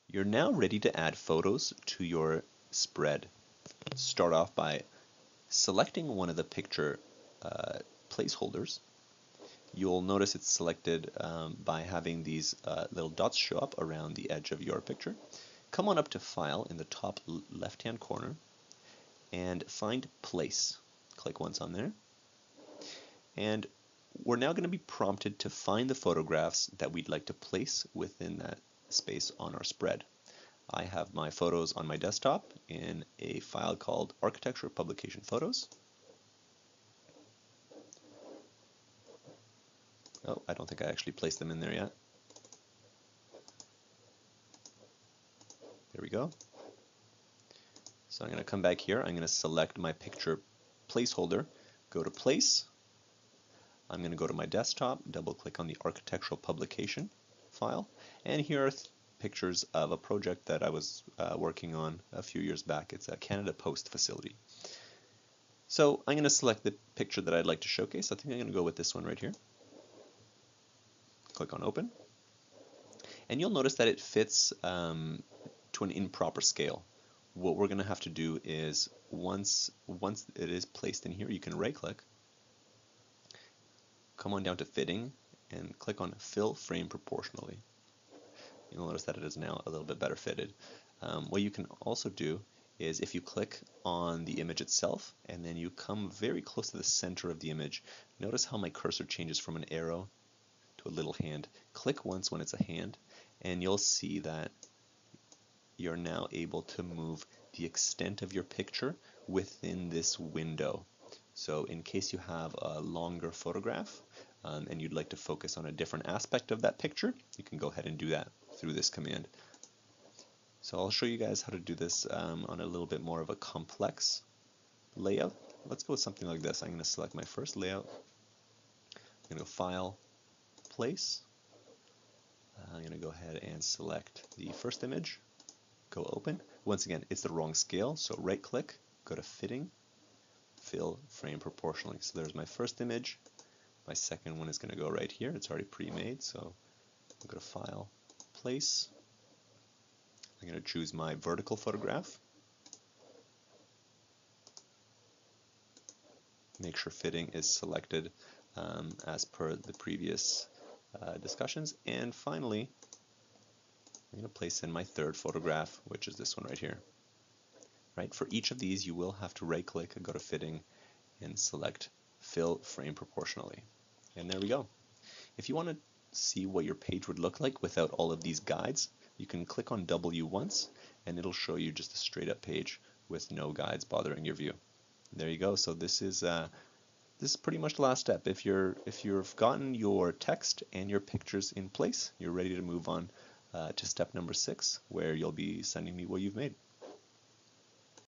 You're now ready to add photos to your spread. Start off by selecting one of the picture placeholders. You'll notice it's selected by having these little dots show up around the edge of your picture. Come on up to File in the top left-hand corner and find Place. Click once on there. And we're now going to be prompted to find the photographs that we'd like to place within that space on our spread. I have my photos on my desktop in a file called Architecture Publication Photos. Oh, I don't think I actually placed them in there yet. There we go. So I'm going to come back here. I'm going to select my picture placeholder, go to Place. I'm going to go to my desktop, double click on the architectural publication file, and here are pictures of a project that I was working on a few years back. It's a Canada Post facility. So I'm going to select the picture that I'd like to showcase. I think I'm going to go with this one right here. Click on Open. And you'll notice that it fits to an improper scale. What we're going to have to do is once it is placed in here, you can right click, come on down to Fitting, and click on Fill Frame Proportionally. You'll notice that it is now a little bit better fitted. What you can also do is if you click on the image itself and then you come very close to the center of the image, notice how my cursor changes from an arrow to a little hand. Click once when it's a hand and you'll see that you're now able to move the extent of your picture within this window. So in case you have a longer photograph and you'd like to focus on a different aspect of that picture, you can go ahead and do that through this command. So I'll show you guys how to do this on a little bit more of a complex layout. Let's go with something like this. I'm going to select my first layout. I'm going to go File, Place. I'm going to go ahead and select the first image. Go Open. Once again, it's the wrong scale, so right click, go to Fitting, Fill Frame Proportionally. So there's my first image. My second one is going to go right here. It's already pre-made, so I'll go to File, Place. I'm going to choose my vertical photograph. Make sure Fitting is selected as per the previous discussions. And finally, I'm going to place in my third photograph, which is this one right here. Right, for each of these, you will have to right-click, go to Fitting, and select Fill Frame Proportionally. And there we go. If you want to see what your page would look like without all of these guides, you can click on W once, and it'll show you just a straight-up page with no guides bothering your view. There you go. So this is pretty much the last step. If you've gotten your text and your pictures in place, you're ready to move on to step number 6, where you'll be sending me what you've made.